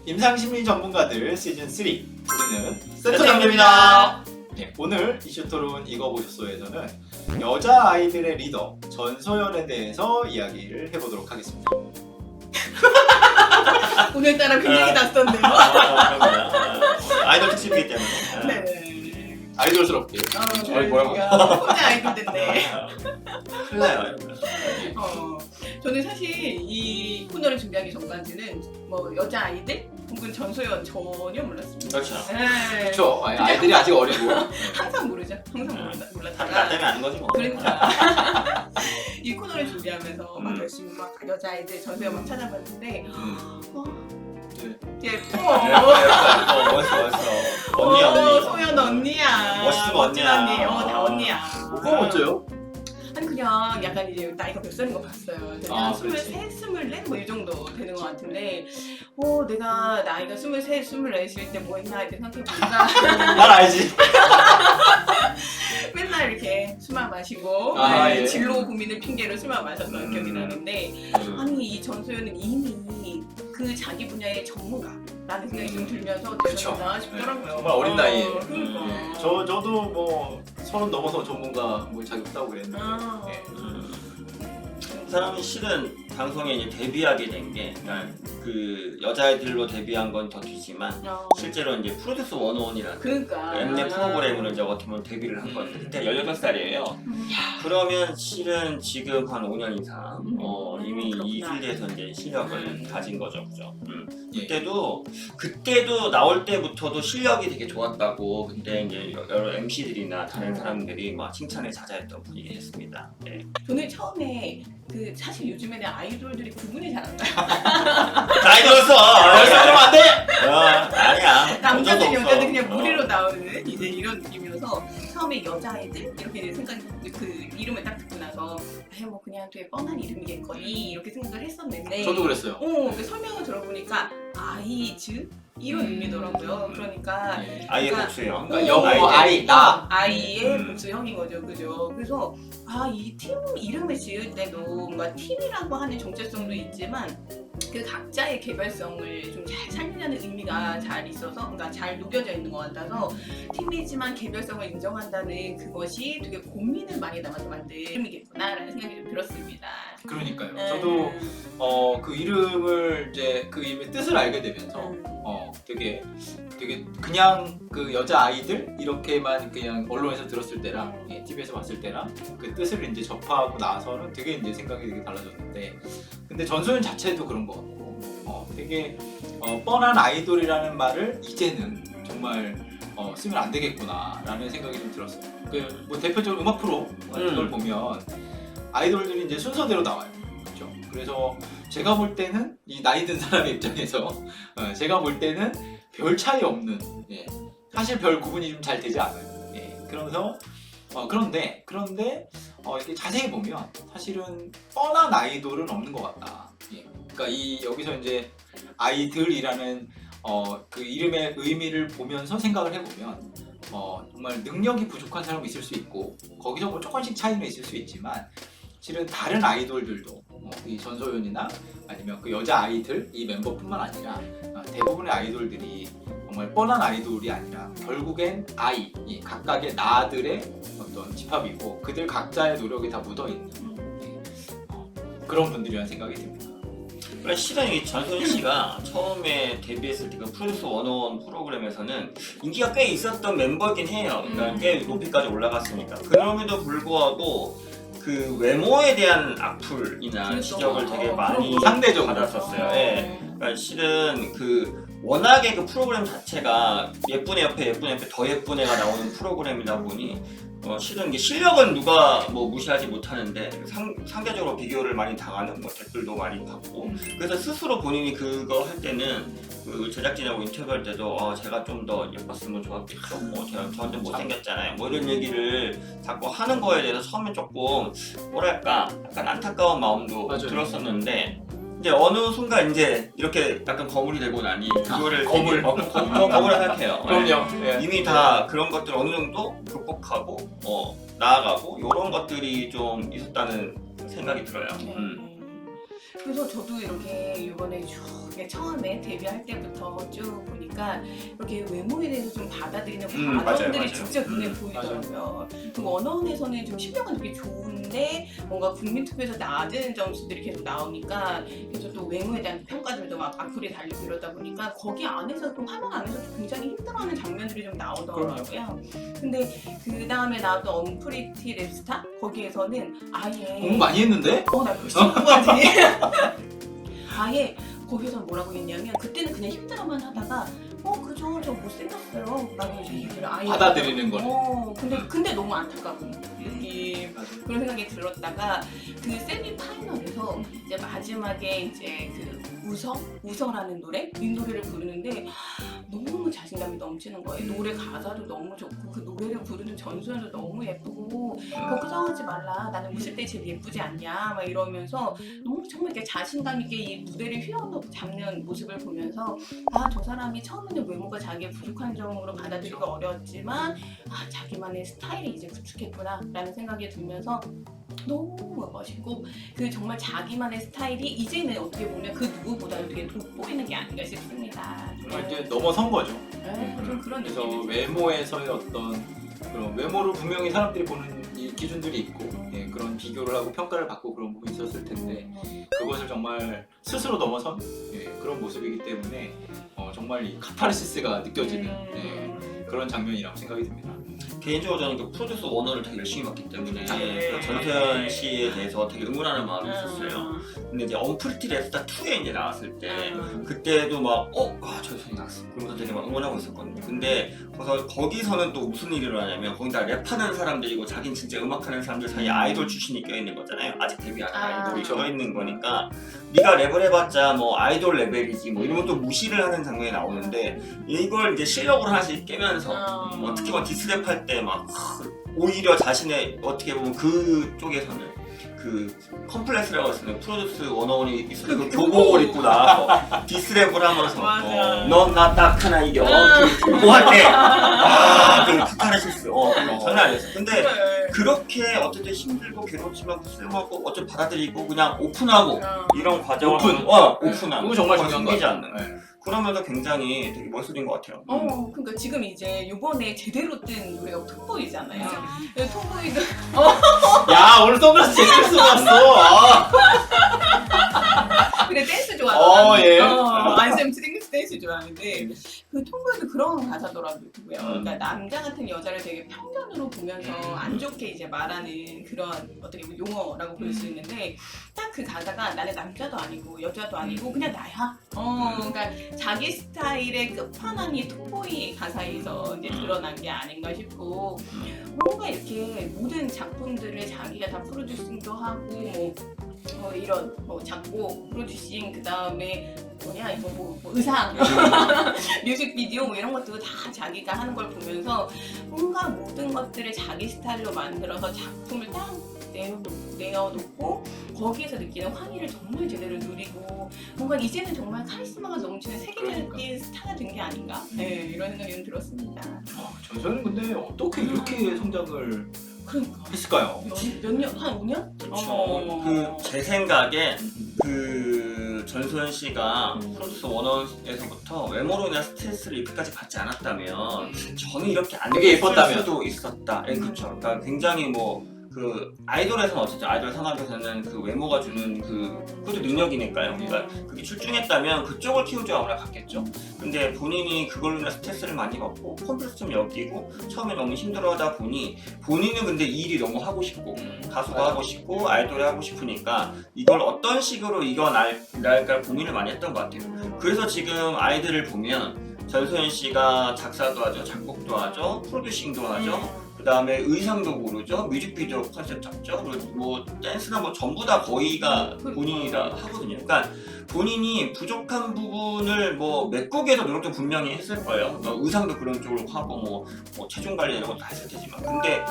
임상심리 전문가들 시즌3 우리는 센터장님입니다. 네, 오늘 이슈 토론 읽어보셨소에서는 여자아이들의 리더 전소연에 대해서 이야기를 해보도록 하겠습니다. 오늘따라 굉장히 낯선데요. 아이돌 특집이기 때문에. 네. 아이돌스럽게. 뭐라고? 혼자 아이돌 됐네. 틀려요. 저는 사실 이 코너를 준비하기 전까지는 뭐 여자 아이들 혹은 전소연 전혀 몰랐습니다. 그렇죠. 네. 그렇죠. 아이들이 아직 어리고. 항상 모르죠. 항상 나 몰랐다가. 때문에 아는 거지 뭐. 그러니까 이 코너를 준비하면서 막 음. 열심히 막 여자 아이들 전소연 막 찾아봤는데 네. 예뻐. 멋있어. 언니. 소연 언니야. 멋있으면 멋진 언니야. 언니. 다 언니야. 뭐가 멋져요? 아니 그냥 약간 이제 나이가 몇 살인 거 봤어요. 아, 한 그렇지. 23, 24 뭐 이 정도 되는 것 같은데 내가 나이가 23, 24일 때 뭐 했나 이렇게 생각해보니까 난 알지. 맨날 이렇게 술만 마시고 아, 예. 진로 고민을 핑계로 술만 마셨던 기억이 나는데 아니 이 전소연은 이미 그 자기 분야의 전문가라는 생각이 좀 들면서 그쵸. 대단하다 싶더라고요. 정말 어린 나이에. 그러니까. 네. 저도 뭐 30 넘어서 전문가 뭐 자격 따고 그랬는데. 아. 네. 그 사람이 실은 방송에 이제 데뷔하게 된 게 그 여자애들로 데뷔한 건 더 뒤지만 실제로 이제 프로듀스 101이라는 그러니까 엠넷 프로그램으로 이제 어떻게 보면 데뷔를 한 건데 그때 18살이에요. 그러면 실은 지금 한 5년 이상 이미 이 그렇구나. 필드에서 이제 실력을 가진 거죠, 그죠? 예. 그때도 나올 때부터도 실력이 되게 좋았다고 그때 이제 여러 MC들이나 다른 사람들이 막 칭찬을 자자했던 분이었습니다. 네. 저는 처음에 그 사실 요즘에는 아이돌들이 구분이 잘 안 가요. 나이 들었어. 그러면 안 돼. 아니야. 남자들 어쩔 수 여자들 없어. 그냥 무리로 나오는 이제 이런 느낌이어서 처음에 여자아이들 이렇게 생각이 그 이름을 딱 듣고 나서 뭐 그냥 되게 뻔한 이름이겠거니 이렇게 생각을 했었는데 저도 그랬어요. 그 설명을 들어보니까 아이즈 이런 의미더라고요. 그러니까 아이의 그러니까 복수형. 그러니까 영어 아이 나. 아이의 복수형인 거죠, 그죠? 그래서 이 팀 이름을 지을 때도 뭔가 팀이라고 하는 정체성도 있지만 그 각자의 개별성을 좀 잘 살리려는 의미가 잘 있어서, 그러니까 잘 녹여져 있는 것 같아서 팀이지만 개별성을 인정한다는 그것이 되게 고민을 많이 담아서 만든 이름이겠구나라는 생각이 좀 들었습니다. 그러니까요. 저도 그 이름을 이제 그 이름의 뜻을 알게 되면서 되게 그냥 그 여자 아이들 이렇게만 그냥 언론에서 들었을 때랑 TV에서 봤을 때랑 그 뜻을 이제 접하고 나서는 되게 이제 생각이 되게 달라졌는데, 근데 전소연 자체도 그런 것 같고 되게 뻔한 아이돌이라는 말을 이제는 정말 쓰면 안 되겠구나라는 생각이 좀 들었어요. 그 뭐 대표적으로 음악 프로 같은 걸 보면 아이돌들이 이제 순서대로 나와요. 그렇죠? 그래서 제가 볼 때는 이 나이 든 사람의 입장에서 제가 볼 때는 별 차이 없는, 사실 별 구분이 좀 잘 되지 않아요. 그러면서 그런데 이렇게 자세히 보면 사실은 뻔한 아이돌은 없는 것 같다. 그러니까 여기서 이제 아이들이라는 그 이름의 의미를 보면서 생각을 해보면 정말 능력이 부족한 사람이 있을 수 있고 거기서 뭐 조금씩 차이는 있을 수 있지만 실은 다른 아이돌들도 이 전소연이나 아니면 그 여자 아이들 이 멤버뿐만 아니라 대부분의 아이돌들이 정말 뻔한 아이돌이 아니라 결국엔 각각의 나들의 어떤 집합이고 그들 각자의 노력이 다 묻어있는 그런 분들이라는 생각이 듭니다. 실은 이 전소연 씨가 처음에 데뷔했을 때 그 프로듀스 101 프로그램에서는 인기가 꽤 있었던 멤버이긴 해요. 그러니까 꽤 높이까지 올라갔으니까. 그럼에도 불구하고 그 외모에 대한 악플이나 그렇죠. 지적을 되게 많이 상대적으로 받았었어요. 그러니까 실은 워낙에 그 프로그램 자체가 예쁜 애 옆에 더 예쁜 애가 나오는 프로그램이다 보니 실은 이게 실력은 누가 뭐 무시하지 못하는데 상대적으로 비교를 많이 당하는 댓글도 많이 받고, 그래서 스스로 본인이 그거 할 때는 그 제작진하고 인터뷰할 때도 제가 좀 더 예뻤으면 좋았겠죠, 뭐 제가 저한테 못생겼잖아요, 뭐 이런 얘기를 자꾸 하는 거에 대해서 처음에 조금 뭐랄까 약간 안타까운 마음도 맞아요. 들었었는데, 이제 어느 순간 이제 이렇게 약간 거물이 되고 나니 그거를 거물. 거물을 생각해요. 그럼요. 이미 다 그런 것들 어느 정도 극복하고 나아가고 이런 것들이 좀 있었다는 생각이 들어요. 그래서 저도 이렇게 이번에 쭉 처음에 데뷔할 때부터 쭉 보니까 이렇게 외모에 대해서 좀 받아들이는 과정들이 맞아요. 진짜 눈에 보이더라고요. 그 원어원에서는 좀 실력은 되게 좋은데 뭔가 국민투표에서 낮은 점수들이 계속 나오니까 그래서 또 외모에 대한 평가들도 막 악플이 달리고 이러다 보니까 거기 안에서 또 화면 안에서 굉장히 힘들어하는 장면들이 좀 나오더라고요. 근데 그 다음에 나왔던 언프리티 랩스타 거기에서는 아예 공부 많이 했는데? 나 벌써 공부하지. 아예 거기서 뭐라고 했냐면 그때는 그냥 힘들어만 하다가 그죠 저 못생겼어요 라고 이제 얘기를 아예 받아들이는 거네. 근데 너무 안타까운 느낌 그런 생각이 들었다가 그 세미 파이널에서 이제 마지막에 이제 그 우서라는 노래 이 노래를 부르는데 너무 자신감이 넘치는 거예요. 노래 가사도 너무 좋고 그 노래를 부르는 전소연도 너무 예쁘고 걱정하지 말라 나는 웃을 때 제일 예쁘지 않냐 막 이러면서 너무 정말 이렇게 자신감 있게 이 무대를 휘어잡는 모습을 보면서 저 사람이 처음에는 외모가 자기의 부족한 점으로 받아들이기가 어려웠지만 자기만의 스타일이 이제 구축했구나 라는 생각이 들면서 너무 멋있고 그 정말 자기만의 스타일이 이제는 어떻게 보면 그 누구보다도 되게 돋보이는 게 아닌가 싶습니다. 이제 넘어선 거죠. 좀 그런 그래서 느낌이 외모에서의 어떤 그런 외모를 분명히 사람들이 보는 이 기준들이 있고 그런 비교를 하고 평가를 받고 그런 부분이 있었을 텐데 그것을 정말 스스로 넘어선 그런 모습이기 때문에 정말 이 카타르시스가 느껴지는 그런 장면이라고 생각이 듭니다. 개인적으로 저는 그 프로듀스 원어를 되게 열심히 봤기 때문에 전소연 씨에 대해서 되게 응원하는 마음이 있었어요. 근데 이제 언프리티 랩스타 2에 이제 나왔을 때 그때도 막 전소연이 나왔어. 그러면서 되게 막 응원하고 있었거든요. 근데 거기서는 또 무슨 일이 일어나냐면 거기 다 랩하는 사람들이고 자기는 진짜 음악하는 사람들 사이에 아이돌 출신이 껴있는 거잖아요. 아직 데뷔 안 한 아이돌이 껴있는 거니까 네가 랩을 해봤자 뭐 아이돌 레벨이지 뭐 이러면 또 무시를 하는 장면이 나오는데 이걸 이제 실력으로 하나씩 깨면서 특히 막 디스랩 할 때 막 오히려 자신의 어떻게 보면 그쪽에서는 그 컴플렉스라고 쓰는 프로듀스 원어원이 있어서 그 교복을 입고 나와서 디스랩을 하면서 넌 나 딱 하나 이겨 교복할 때그 카타르시스 장난 아니었어. 근데 그렇게 어쨌든 힘들고 괴롭지만 쓸모없고 어쨌든 받아들이고 그냥 오픈하고 이런 과정을 오픈하고 그거 정말 중요한 거 숨기지 같아요. 않는 그러면서 굉장히 되게 멋있는 것 같아요. 그러니까 지금 이제 요번에 제대로 뜬 노래가 톰보이잖아요. 톰보이도 야 오늘 선글라스 제대로 쓰고 왔어. 근데 댄스 좋아하잖아. 예. 안쌤 댄스 좋아하는데 그 톰보이도 그런 가사더라고요. 그러니까 남자 같은 여자를 되게 편견으로 보면서 안 좋게 이제 말하는 그런 어떻게 보면 용어라고 볼 수 있는데 딱 그 가사가 나는 남자도 아니고 여자도 아니고 그냥 나야. 그러니까 자기 스타일의 끝판왕이 톰보이 가사에서 이제 드러난 게 아닌가 싶고 뭔가 이렇게 모든 작품들을 자기가 다 프로듀싱도 하고 이런 작곡, 프로듀싱 그 다음에 의상, 뮤직비디오 이런 것도 다 자기가 하는 걸 보면서 뭔가 모든 것들을 자기 스타일로 만들어서 작품을 딱 내어놓고 거기에서 느끼는 환희를 정말 제대로 누리고 뭔가 이제는 정말 카리스마가 넘치는 세계적인 스타가 된 게 아닌가 이런 생각이 좀 들었습니다. 전소연은 근데 어떻게 이렇게 성장을 그러니까 했을까요? 몇 년? 한 5년? 그렇죠. 제 생각에 그 전소연 씨가 프로듀스 원원에서부터 외모로 인한 스트레스를 이렇게까지 받지 않았다면 저는 이렇게 안 되게 됐을 예뻤다면. 수도 있었다. 그렇죠. 그러니까 굉장히 그 아이돌에서는 어쨌든 아이돌 산업에서는 그 외모가 주는 그것도 능력이니까요. 그러니까 그게 출중했다면 그쪽을 키우죠 아무나 갔겠죠. 근데 본인이 그걸로 인해 스트레스를 많이 받고 컴플렉스 좀 여기고 처음에 너무 힘들어하다 보니 본인은 근데 이 일이 너무 하고 싶고 가수가 하고 싶고 아이돌이 하고 싶으니까 이걸 어떤 식으로 이겨날까 고민을 많이 했던 것 같아요. 그래서 지금 아이들을 보면 전소연 씨가 작사도 하죠, 작곡도 하죠, 프로듀싱도 하죠. 그 다음에 의상도 고르죠, 뮤직비디오 컨셉 잡죠, 그리고 댄스나 전부 다 거의가 본인이라 하거든요. 그러니까 본인이 부족한 부분을 메꾸기에서 노력도 분명히 했을 거예요. 의상도 그런 쪽으로 하고 체중 관리 이런 것도 다 했을 테지만 근데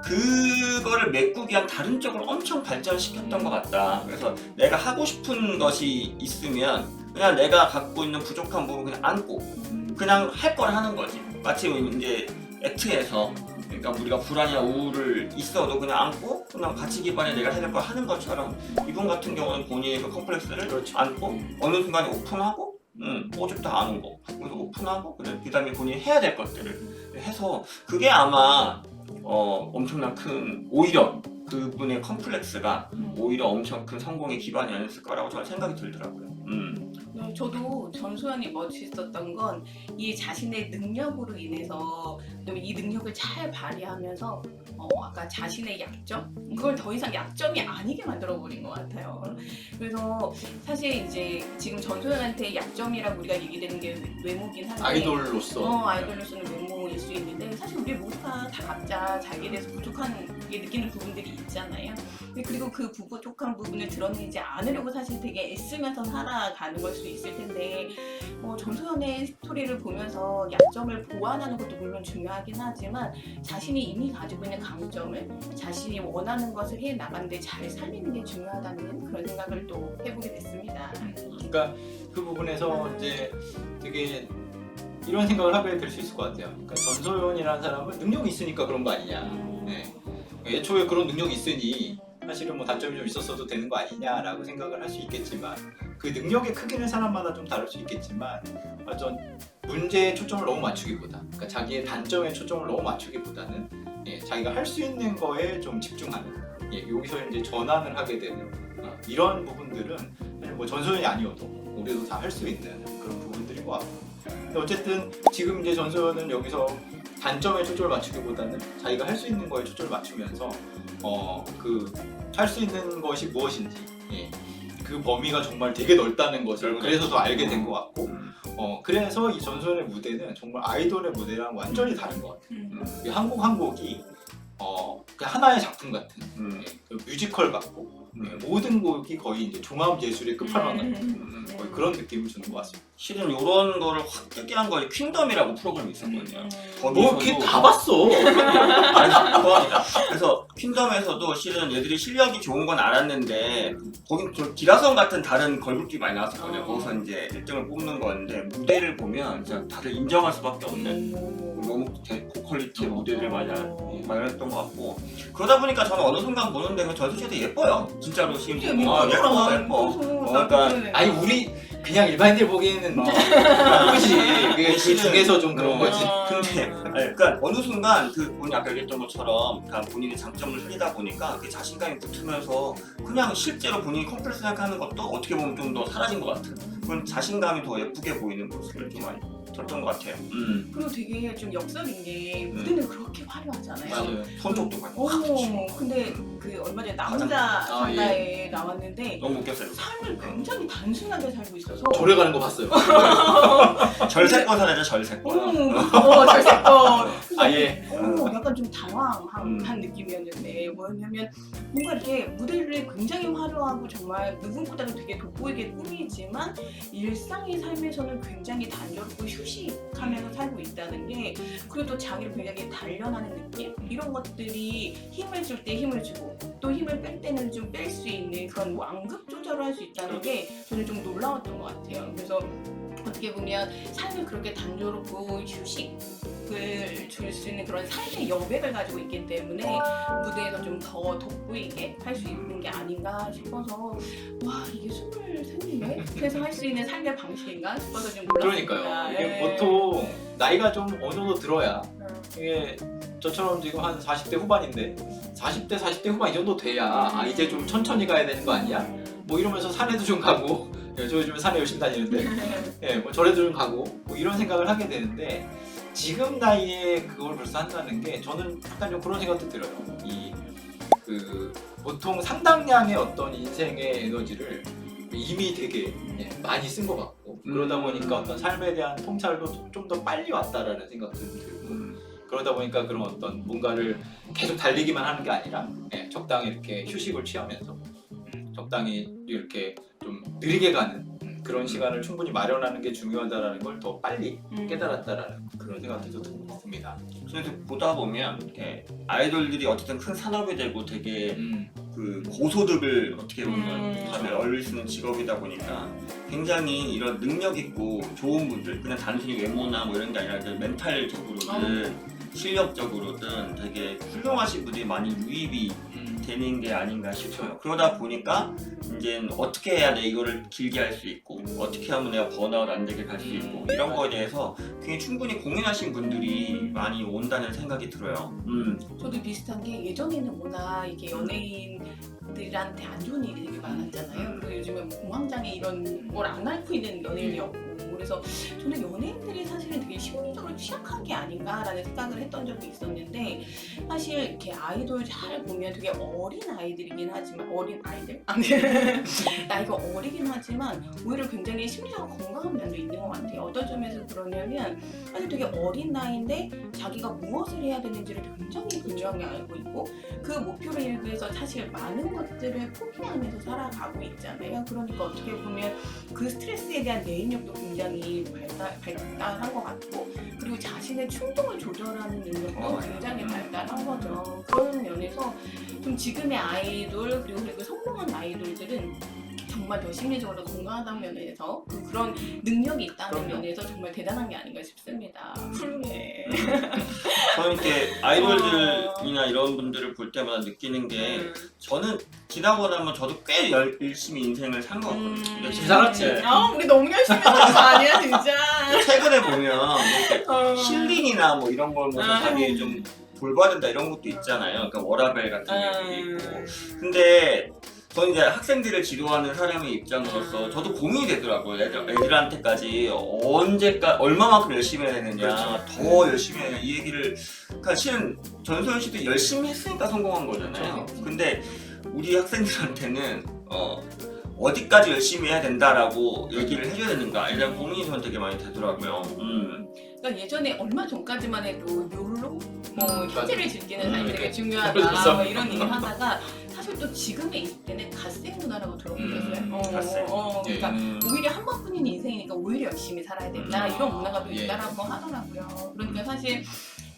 그거를 메꾸기 위한 다른 쪽으로 엄청 발전시켰던 것 같다. 그래서 내가 하고 싶은 것이 있으면 그냥 내가 갖고 있는 부족한 부분 그냥 안고 그냥 할 걸 하는 거지. 마치 이제 액트에서 그러니까 우리가 불안이나 우울을 있어도 그냥 안고 그냥 가치 기반에 내가 해야 될 걸 하는 것처럼 이분 같은 경우는 본인의 그 컴플렉스를 그렇죠. 안고 어느 순간에 오픈하고 어차피 다 아는 거 그래서 오픈하고 그 다음에 본인이 해야 될 것들을 해서 그게 아마 엄청난 큰 오히려 그분의 컴플렉스가 오히려 엄청 큰 성공의 기반이 아니었을 거라고 저는 생각이 들더라고요. 네, 저도 전소연이 멋있었던 건 이 자신의 능력으로 인해서 이 능력을 잘 발휘하면서 아까 자신의 약점 그걸 더 이상 약점이 아니게 만들어 버린 것 같아요. 그래서 사실 이제 지금 전소연한테 약점이라고 우리가 얘기되는 게 외모긴 한데 아이돌로서 아이돌로서는 외모일 수 있는데 사실 우리 모두가 다 각자 자기에 대해서 부족한 게 느끼는 부분들이 있잖아요. 그리고 그 부족한 부분을 드러내지 않으려고 사실 되게 애쓰면서 살아가는 걸 수 있을 텐데 전소연의 스토리를 보면서 약점을 보완하는 것도 물론 중요하긴 하지만 자신이 이미 가지고 있는 강점을 자신이 원하는 것을 해 나가는데 잘 살리는 게 중요하다는 그런 생각을 또 해보게 됐습니다. 그러니까 그 부분에서 이제 되게 이런 생각을 하게 될 수 있을 것 같아요. 그러니까 전소연이라는 사람은 능력이 있으니까 그런 거 아니냐. 네. 애초에 그런 능력이 있으니 사실은 뭐 단점이 좀 있었어도 되는 거 아니냐라고 생각을 할 수 있겠지만 그 능력의 크기는 사람마다 좀 다를 수 있겠지만 어떤 문제에 초점을 너무 맞추기보다 그러니까 자기의 단점에 초점을 너무 맞추기보다는 자기가 할 수 있는 거에 좀 집중하는 여기서 이제 전환을 하게 되는 이런 부분들은 사실 뭐 전소연이 아니어도 우리도 다 할 수 있는 그런 부분들인 것 같고 근데 어쨌든 지금 이제 전소연은 여기서 단점에 초점을 맞추기보다는 자기가 할 수 있는 거에 초점을 맞추면서 그 할 수 있는 것이 무엇인지 그 범위가 정말 되게 넓다는 것을 그래서 더 알게 된 것 같고 그래서 이 전소연의 무대는 정말 아이돌의 무대랑 완전히 다른 것 같아요. 이 한 곡 한 곡이 그냥 하나의 작품 같은 그 뮤지컬 같고 모든 곡이 거의 이제 종합 예술의 끝판왕 같은 거의 그런 느낌을 주는 것 같습니다. 실은 이런 거를 확 뜨게 한 거에 퀸덤이라고 프로그램이 있었거든요. 뭐 걔 다 봤어. 좋아합니다. 그래서 퀸덤에서도 실은 얘들이 실력이 좋은 건 알았는데 거긴 좀 기라성 같은 다른 걸그룹이 많이 나왔었거든요. 거기서 이제 1등을 뽑는 건데 무대를 보면 진짜 다들 인정할 수밖에 없는 너무 고퀄리티의 무대들을 마련했던 것 같고 그러다 보니까 저는 어느 순간 보는데 전소연도 예뻐요. 진짜로 지금 예뻐. 그러니까 아니 우리 그냥 일반인들 보기에는 예쁘지. 그 중에서 좀 그런 거지. 근데 그러니까 어느 순간 그 본인 아까 얘기했던 것처럼 그러니까 본인의 장점을 살리다 보니까 그 자신감이 붙으면서 그냥 실제로 본인이 컴플렉스 생각하는 것도 어떻게 보면 좀 더 사라진 것 같은 그런 자신감이 더 예쁘게 보이는 모습을 좀 많이 줬던 것 같아요. 그리고 되게 좀 역설인 게 무대는 그렇게 화려하잖아요. 맞아요. 손톱도 많이 근데 그 얼마 전에 나 혼자 산다에 나왔는데 너무 웃겼어요. 삶을 굉장히 단순하게 살고 있어서 절에 가는 거 봤어요. 절세권 사례죠 절세권. 절세권. 아예. 약간 좀 당황한 느낌이었는데 뭐였냐면 뭔가 이렇게 무대를 굉장히 화려하고 정말 누군가보다도 되게 돋보이게 꾸미지만 일상의 삶에서는 굉장히 단조롭고 휴식하면서 살고 있다는 게 그리고 또 자기를 굉장히 단련하는 느낌 이런 것들이 힘을 줄 때 힘을 주고 또 힘을 뺄 때는 좀 뺄 수 있는 그런 완급 조절을 할 수 있다는 게 저는 좀 놀라웠던 것 같아요. 그래서 어떻게 보면 삶을 그렇게 단조롭고 휴식을 줄 수 있는 그런 삶의 여백을 가지고 있기 때문에 무대에서 좀 더 돋보이게 할 수 있는 게 아닌가 싶어서 와 이게 23에 해서 할 수 있는 삶의 방식인가 싶어서 좀 놀랐습니다. 그러니까요. 이게 보통 나이가 좀 어느 정도 들어야 이게 저처럼 지금 한 40대 후반인데 40대 후반 이 정도 돼야 이제 좀 천천히 가야 되는 거 아니야? 뭐 이러면서 산에도 좀 가고 저 요즘 산에 열심히 다니는데 뭐 절에도 좀 가고 뭐 이런 생각을 하게 되는데 지금 나이에 그걸 벌써 한다는 게 저는 약간 좀 그런 생각도 들어요. 보통 상당량의 어떤 인생의 에너지를 이미 되게 많이 쓴 것 같고 그러다 보니까 어떤 삶에 대한 통찰도 좀 더 빨리 왔다라는 생각도 들고 그러다 보니까 그런 어떤 뭔가를 계속 달리기만 하는 게 아니라 적당히 이렇게 휴식을 취하면서 적당히 이렇게 좀 느리게 가는 그런 시간을 충분히 마련하는 게 중요하다라는 걸 더 빨리 깨달았다라는 그런 생각도 듭니다. 그래서 보다 보면 아이돌들이 어쨌든 큰 산업이 되고 되게 그 고소득을 어떻게 보면 다들 얼릴 수 있는 직업이다 보니까 굉장히 이런 능력 있고 좋은 분들 그냥 단순히 외모나 뭐 이런 게 아니라 멘탈적으로는 실력적으로든 되게 훌륭하신 분들이 많이 유입이 되는 게 아닌가 싶어요. 그러다 보니까 이제 어떻게 해야 내 이거를 길게 할 수 있고 어떻게 하면 내가 번아웃 안 되게 갈 수 있고 이런 거에 대해서 굉장히 충분히 고민하신 분들이 많이 온다는 생각이 들어요. 저도 비슷한 게 예전에는 워낙 이게 연예인들한테 안 좋은 일이 되게 많았잖아요. 그리고 요즘에 뭐 공황장애 이런 걸 안 앓고 있는 연예인이 없고 그래서 저는 연예인들이 사실은 되게 심리적으로 취약한 게 아닌가라는 생각을 했던 적이 있었는데 사실 이렇게 아이돌 잘 보면 되게 어린 아이들이긴 하지만 어린 아이들? 나이가 어리긴 하지만 오히려 굉장히 심리적으로 건강한 면도 있는 것 같아요. 어떤 점에서 그러냐면 사실 되게 어린 나이인데 자기가 무엇을 해야 되는지를 굉장히 분명히 알고 있고 그 목표를 이루기 위해서 사실 많은 것들을 포기하면서 살아가고 있잖아요. 그러니까 어떻게 보면 그 스트레스에 대한 내인력도 굉장히 발달한 것 같고 그리고 자신의 충동을 조절하는 능력도 굉장히 발달한 거죠. 그런 면에서 좀 지금의 아이돌 그리고 성공한 아이돌들은 정말 더 심리적으로 건강하다는 면에서 그런 능력이 있다는 면에서 정말 대단한 게 아닌가 싶습니다. 훌륭해. 저는 이렇게 아이돌들이나 이런 분들을 볼 때마다 느끼는 게 저는 지나고 나면 저도 꽤 열심히 인생을 산 것 같거든요. 열심히 살았지. 우리 너무 열심히 사는 거 아니야 진짜. 최근에 보면 이렇게 힐링이나 뭐 이런 걸 뭐 자기 좀 돌봐야 이런 것도 있잖아요. 그러니까 워라벨 같은 것도 있고. 근데 저는 이제 학생들을 지도하는 사람의 입장으로서 저도 고민이 되더라고요. 애들한테까지 얼마만큼 열심히 해야 되느냐, 그렇죠. 더 열심히 해야 되냐 이 얘기를 그러니까 실은 전소연 씨도 열심히 했으니까 성공한 거잖아요. 그렇죠. 근데 우리 학생들한테는 어디까지 열심히 해야 된다라고 얘기를 해줘야 되는가 이런 고민이 저는 되게 많이 되더라고요. 그러니까 예전에 얼마 전까지만 해도 욜로 뭐 현재를 즐기는 삶이 되게 그렇죠. 중요하다 뭐 이런 얘기 하다가 사실 또 지금의 20대는 갓생 문화라고 들어보셨어요? 갓생. 그러니까 오히려 한 번뿐인 인생이니까 오히려 열심히 살아야 된다 이런 문화가 또 예. 있다라고 하더라고요. 그러니까 사실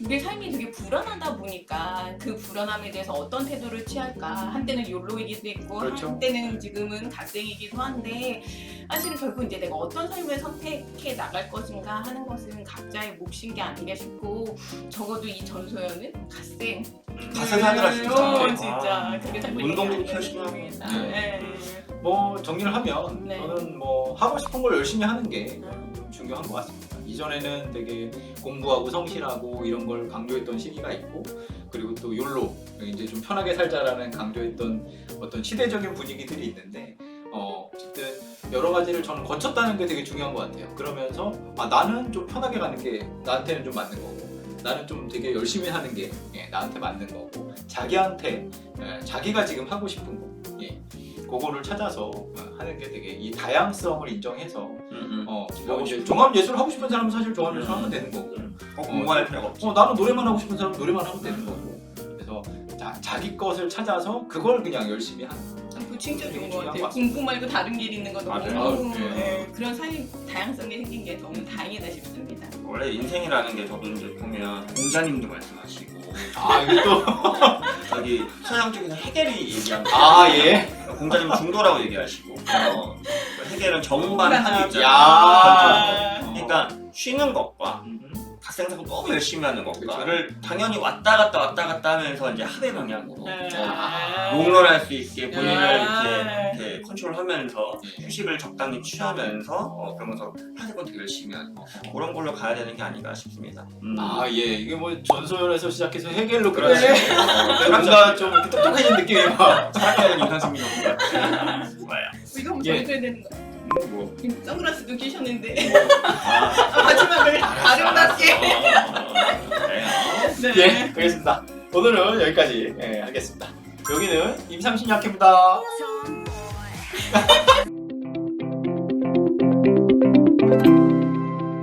우리 삶이 되게 불안하다 보니까 그 불안함에 대해서 어떤 태도를 취할까 한때는 욜로이기도 했고 그렇죠. 한때는 지금은 갓생이기도 한데 사실은 결국 이제 내가 어떤 삶을 선택해 나갈 것인가 하는 것은 각자의 몫인 게 아닌가 싶고 적어도 이 전소연은 갓생 살더라 진짜. 진짜 그렇게 살고 있는 게 운동도 아닌가 열심히 하고. 싶습니다. 네. 네. 뭐 정리를 하면 네. 저는 뭐 하고 싶은 걸 열심히 하는 게 중요한 것 같습니다. 이전에는 되게 공부하고 성실하고 이런 걸 강조했던 시기가 있고 그리고 또 욜로 이제 좀 편하게 살자라는 강조했던 어떤 시대적인 분위기들이 있는데 어쨌든 여러 가지를 저는 거쳤다는 게 되게 중요한 것 같아요. 그러면서 나는 좀 편하게 가는 게 나한테는 좀 맞는 거고 나는 좀 되게 열심히 하는 게 나한테 맞는 거고 자기한테 자기가 지금 하고 싶은 거 그거를 찾아서 하는 게 되게 이 다양성을 인정해서 뭐 이제 종합예술 하고 싶은 사람은 사실 종합예술 하면 되는 거고 공부할 필요가 없지. 나는 노래만 하고 싶은 사람은 노래만 하면 되는 거고 그래서 자기 것을 찾아서 그걸 그냥 열심히 하는 그 진짜 좋은 것 중요한 같아요. 것 같습니다. 공부 말고 다른 길 있는 거 너무 맞아요. 그런 삶 다양성이 생긴 게 너무 다행이다 싶습니다. 원래 인생이라는 게 저도 이제 보면 공자님도 말씀하시고 이게 또 저기 서양 쪽에서 해겔이 얘기한 거 예. 공자님 중도라고 얘기하시고 해겔은 정반 합이 있잖아요. 야. 그러니까 쉬는 것과 갓생사고 너무 열심히 하는 것과를 당연히 왔다 갔다 하면서 이제 합의 방향으로 롱런할 수 있게 본인을 이렇게 컨트롤하면서 휴식을 적당히 취하면서 그러면서 하는 건 되게 열심히 하는 그런 걸로 가야 되는 게 아닌가 싶습니다. 이게 뭐 전소연에서 시작해서 해겔로 그렇지. 뭔가 좀 이렇게 똑똑해진 느낌이 막 철학적인 인상심이 너무 좋아요. 이거 한번 예. 보여줘야 되는 거. 뭐. 선글라스도 끼셨는데 마지막을 아름답게. 예, 알겠습니다. 오늘은 여기까지 하겠습니다. 여기는 임상신 약회입니다.